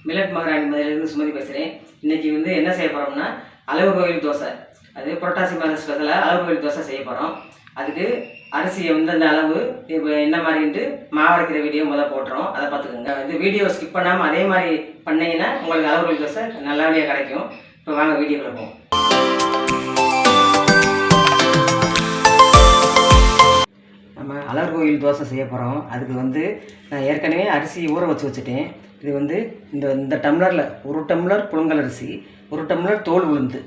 Millet மகாராணி மதுரையிலேருந்து சுமதி பேசுகிறேன். இன்றைக்கி வந்து என்ன செய்ய போகிறோம்னா அளவு கோயில் தோசை. அது புரட்டாசி மாதம் ஸ்பெஷலாக அளவு கோயில் தோசை செய்ய போகிறோம். அதுக்கு அரிசி எந்தெந்த அளவு இப்போ என்ன மாதிரின்ட்டு மாவு அரைக்கிற வீடியோ முதல் போட்டுறோம், அதை பார்த்துக்கோங்க. இந்த வீடியோ ஸ்கிப் பண்ணாமல் அதே மாதிரி பண்ணிங்கன்னா உங்களுக்கு அளவு கோயில் தோசை நல்லபடியாக கிடைக்கும். இப்போ வாங்க வீடியோக்குள்ள போவோம். நம்ம அளவு கோயில் தோசை செய்ய போகிறோம். அதுக்கு வந்து நான் ஏற்கனவே அரிசி ஊற வச்சுட்டேன். இது வந்து இந்த டம்ளரில் 1 டம்ளர் புழுங்கல் அரிசி, 1 டம்ளர் தோல் உளுந்து,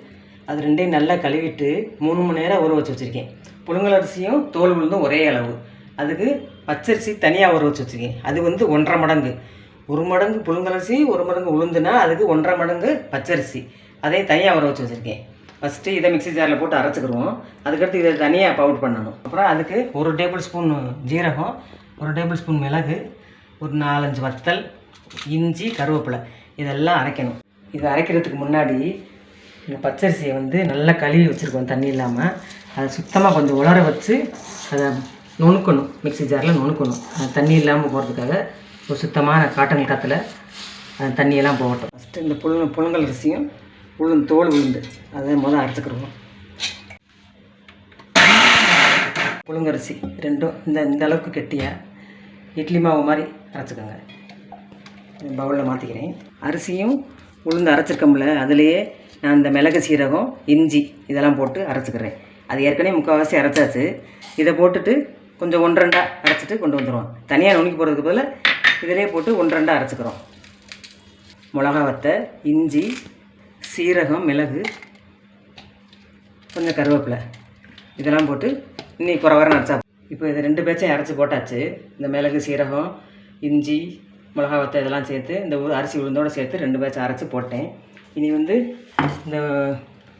அது ரெண்டையும் நல்லா கழுவிட்டு 3 மணி நேரம் ஊற வச்சுருக்கேன். புழுங்கல் அரிசியும் தோல் உளுந்தும் ஒரே அளவு. அதுக்கு பச்சரிசி தனியாக ஊற வச்சுருக்கேன். அது வந்து 1.5 மடங்கு. 1 மடங்கு புழுங்கல் அரிசி 1 மடங்கு உளுந்துனா அதுக்கு 1.5 மடங்கு பச்சரிசி, அதையும் தனியாக ஊற வச்சுருக்கேன். ஃபஸ்ட்டு இதை மிக்ஸி ஜாரில் போட்டு அரைச்சிக்கிடுவோம். அதுக்கடுத்து இதை தனியாக பவுடர் பண்ணணும். அப்புறம் அதுக்கு 1 டேபிள் ஸ்பூன் ஜீரகம், 1 டேபிள் ஸ்பூன் மிளகு, ஒரு 4-5 வத்தல், இஞ்சி, கருவேப்பிலை, இதெல்லாம் அரைக்கணும். இதை அரைக்கிறதுக்கு முன்னாடி இந்த பச்சரிசியை வந்து நல்லா கழுவி வச்சுருக்கோம் தண்ணி இல்லாமல். அதை சுத்தமாக கொஞ்சம் உலர வச்சு அதை நுணுக்கணும், மிக்ஸி ஜாரில் நுணுக்கணும். அது தண்ணி இல்லாமல் போகிறதுக்காக ஒரு சுத்தமான காட்டன் காற்றுல அந்த தண்ணியெல்லாம் போகட்டும். ஃபஸ்ட்டு இந்த புழுங்கல் அரிசியும் தோல் உளுந்து அதை முதல் அரைச்சிக்கிடுவோம். புழுங்கரிசி ரெண்டும் இந்த அளவுக்கு கெட்டியாக இட்லி மாவு மாதிரி அரைச்சிக்கோங்க. பவுலில் மாற்றிக்கிறேன். அரிசியும் உளுந்து அரைச்சிருக்கோம்ல, அதுலேயே நான் இந்த மிளகு, சீரகம், இஞ்சி இதெல்லாம் போட்டு அரைச்சிக்கிறேன். அது ஏற்கனவே முக்கால்வாசி அரைச்சாச்சு. இதை போட்டுட்டு கொஞ்சம் 1-2 அரைச்சிட்டு கொண்டு வந்துடுவோம். தனியாக நுணுக்கி போகிறதுக்கு பதில் இதிலே போட்டு 1-2 அரைச்சிக்கிறோம். மிளகா வத்தை, இஞ்சி, சீரகம், மிளகு, கொஞ்சம் கருவேப்பிலை, இதெல்லாம் போட்டு இன்னைக்கு குறவரம் அரைச்சா. இப்போ இது 2 பேச்சையும் அரைச்சி போட்டாச்சு. இந்த மிளகு, சீரகம், இஞ்சி, மிளகா வத்தை இதெல்லாம் சேர்த்து இந்த அரிசி உளுந்தோடு சேர்த்து 2 பேட்சை அரைச்சி போட்டேன். இனி வந்து இந்த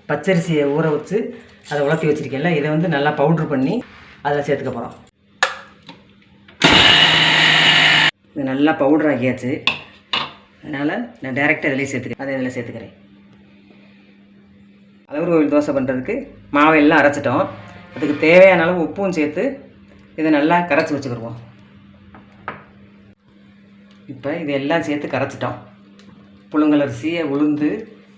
பச்சரிசியை ஊற வச்சு அதை உலர்த்தி வச்சுருக்கேன்ல, இதை வந்து நல்லா பவுட்ரு பண்ணி அதில் சேர்த்துக்க போகிறோம். இது நல்லா பவுட்ரு ஆக்கியாச்சு. அதனால் நான் டைரெக்டாக இதிலே சேர்த்துக்கிறேன். அதை இதில் சேர்த்துக்கிறேன். அளவு கோயில் தோசை பண்ணுறதுக்கு மாவெல்லாம் அரைச்சிட்டோம். அதுக்கு தேவையான அளவு உப்பும் சேர்த்து இதை நல்லா கரைச்சி வச்சுக்கிடுவோம். இப்போ இதெல்லாம் சேர்த்து கரைச்சிட்டோம். புழுங்கல் அரிசி, உளுந்து,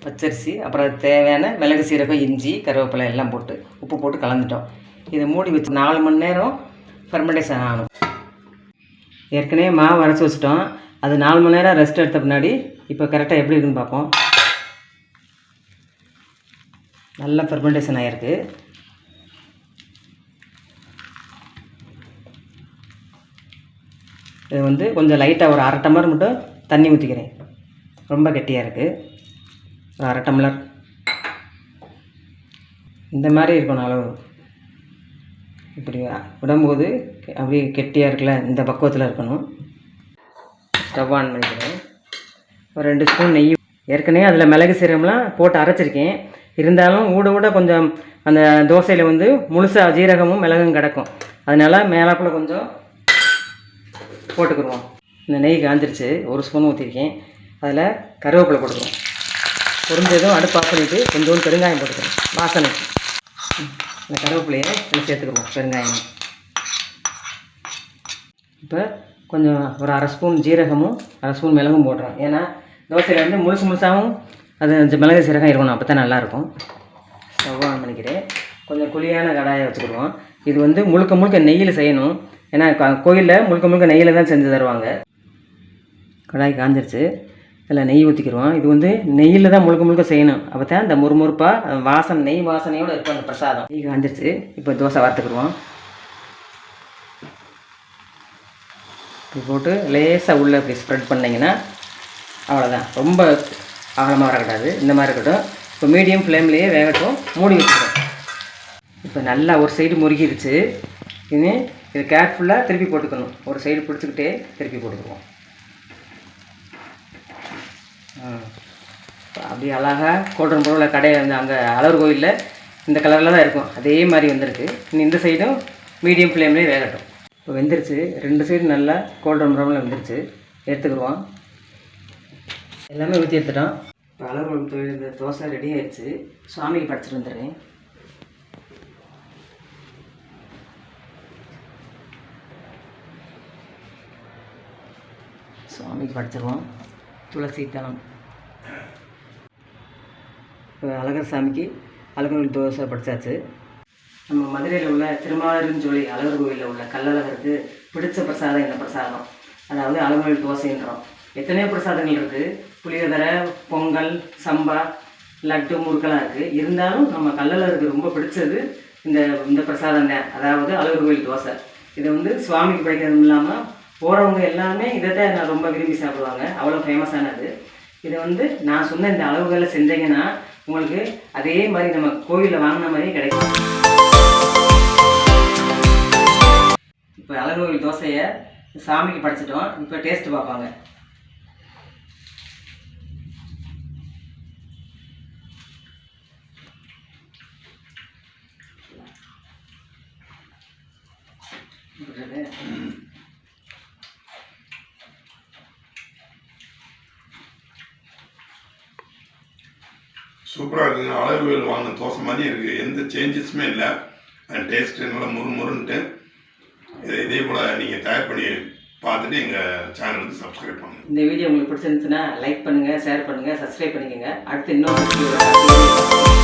பச்சரிசி, அப்புறம் அது தேவையான மிளகு, சீரகம், இஞ்சி, கருவேப்பிலை எல்லாம் போட்டு உப்பு போட்டு கலந்துட்டோம். இதை மூடி வச்சு 4 மணி நேரம் ஃபெர்மெண்டேஷன் ஆகணும். ஏற்கனவே மாவு அரைச்சி வச்சுட்டோம். அது 4 மணி நேரம் ரெஸ்ட் எடுத்த பின்னாடி இப்போ கரெக்டாக எப்படி இருக்குன்னு பார்ப்போம். நல்லா ஃபெர்மெண்டேஷன் ஆகிருக்கு. இது வந்து கொஞ்சம் லைட்டாக ஒரு 1/2 டம்ளர் மட்டும் தண்ணி ஊற்றிக்கிறேன். ரொம்ப கெட்டியாக இருக்குது. ஒரு 1/2 டம்ளர் இந்த மாதிரி இருக்கணும் அளவு. இப்படி விடும்போது அப்படியே கெட்டியாக இருக்குல்ல, இந்த பக்குவத்தில் இருக்கணும். ஸ்டவ் ஆன் பண்ணிக்கிறேன். ஒரு 2 ஸ்பூன் நெய். ஏற்கனவே அதில் மிளகு, சீரகம்லாம் போட்டு அரைச்சிருக்கேன். இருந்தாலும் ஊட கொஞ்சம் அந்த தோசையில் வந்து முழுசாக ஜீரகமும் மிளகும் கிடக்கும். அதனால் மேலாப்பில் கொஞ்சம் போட்டுக்கிடுவோம். இந்த நெய் காஞ்சிருச்சு. 1 ஸ்பூன் ஊற்றிருக்கேன். அதில் கருவேப்பிலை போட்டுக்கிறோம். பொரிஞ்சதும் அடுப்பு ஆஃப் பண்ணிவிட்டு கொஞ்சோண்டு பெருங்காயம் போட்டுக்கிறோம் வாசனை. இந்த கருவேப்பிலையை இதில் சேர்த்துக்கிறோம், பெருங்காயம். இப்போ கொஞ்சம் ஒரு 1/2 ஸ்பூன் ஜீரகமும் 1/2 ஸ்பூன் மிளகும் போடுறோம். ஏன்னா தோசையில் வந்து முழுசாகவும் அது மிளகு, சீரகம் இருக்கணும், அப்போ தான் நல்லாயிருக்கும். ஸ்டவ் ஆன் பண்ணிக்கிறேன். கொஞ்சம் குழியான கடாயை வச்சுக்கிடுவோம். இது வந்து முழுக்க நெய்யில் செய்யணும். ஏன்னா கோயிலில் முழுக்க நெய்யில் தான் செஞ்சு தருவாங்க. கடாய் காஞ்சிருச்சு. இதில் நெய் ஊற்றிக்கிடுவோம். இது வந்து நெய்யில் தான் முழுக்க செய்யணும். அப்போ தான் இந்த முறுமுறுப்பாக வாசனை, நெய் வாசனையோடு இருக்கும் அந்த பிரசாதம். நெய் காஞ்சிருச்சு. இப்போ தோசை வறுத்துக்கிடுவோம். இப்படி போட்டு லேசாக உள்ளே இப்படி ஸ்ப்ரெட் பண்ணிங்கன்னா அவ்வளோதான். ரொம்ப அகலமாக வரக்கூடாது, இந்த மாதிரி இருக்கட்டும். இப்போ மீடியம் ஃப்ளேம்லேயே வேகட்டும், மூடி வச்சுக்கிறோம். இப்போ நல்லா ஒரு சைடு முறுகிடுச்சு. இனி இது கேர்ஃபுல்லாக திருப்பி போட்டுக்கணும். ஒரு சைடு பிடிச்சிக்கிட்டே திருப்பி போட்டுக்குவோம். அப்படியே அழகாக கோல்டன் ப்ரௌனில் கடையில் வந்து அங்கே அழகர் கோயிலில் இந்த கலரில் தான் இருக்கும், அதே மாதிரி வந்திருக்கு. இனி இந்த சைடும் மீடியம் ஃப்ளேம்லேயே வேகட்டும். இப்போ வெந்துருச்சு. 2 சைடு நல்லா கோல்டன் ப்ரௌனில் வெந்துருச்சு. எடுத்துக்கிடுவோம். எல்லாமே ஊற்றி எடுத்துட்டோம். இப்போ அழகர் கோயில் இந்த தோசை ரெடி ஆயிடுச்சு. சுவாமிக்கு படைச்சிட்டு வந்துடுறேன். சுவாமிக்கு படைச்சிருவோம். துளசி தளம். இப்போ அழகர் சாமிக்கு அழகர் தோசை படித்தாச்சு. நம்ம மதுரையில் உள்ள திருமாவளவன் சொல்லி அழகர் கோயிலில் உள்ள கள்ளழகருக்கு பிடிச்ச பிரசாதம் இந்த பிரசாதம், அதாவது அழகர் தோசைன்றோம். எத்தனையோ பிரசாதங்கள் இருக்குது, புளியோதரை, பொங்கல், சம்பா, லட்டு, முறுக்கெல்லாம் இருக்குது. இருந்தாலும் நம்ம கள்ளழகருக்கு ரொம்ப பிடிச்சது இந்த பிரசாதம் தான், அதாவது அழகர் கோயில் தோசை. இதை வந்து சுவாமிக்கு படைக்கிறதும் இல்லாமல் போகிறவங்க எல்லாமே இதை தான் நான் ரொம்ப விரும்பி சாப்பிடுவாங்க, அவ்வளோ ஃபேமஸானது. இதை வந்து நான் சொன்ன இந்த அளவுகளில் செஞ்சீங்கன்னா உங்களுக்கு அதே மாதிரி நம்ம கோவிலில் வாங்கின மாதிரியே கிடைக்கும். இப்போ அழகர் கோவில் தோசையை சாமிக்கு படைச்சிட்டோம். இப்போ டேஸ்ட்டு பார்ப்பாங்க. சூப்பராக இருக்குங்க. அழகர் கோயில் வாங்கின தோசை மாதிரி இருக்குது, எந்த சேஞ்சஸுமே இல்லை. டேஸ்ட்டு நல்லா முறுன்ட்டு. இதே போல் நீங்கள் தயார் பண்ணி பார்த்துட்டு எங்கள் சேனலுக்கு சப்ஸ்கிரைப் பண்ணுங்கள். இந்த வீடியோ உங்களுக்கு பிடிச்சிருந்துச்சுன்னா லைக் பண்ணுங்கள், ஷேர் பண்ணுங்கள், சப்ஸ்கிரைப் பண்ணிக்கோங்க. அடுத்து இன்னொரு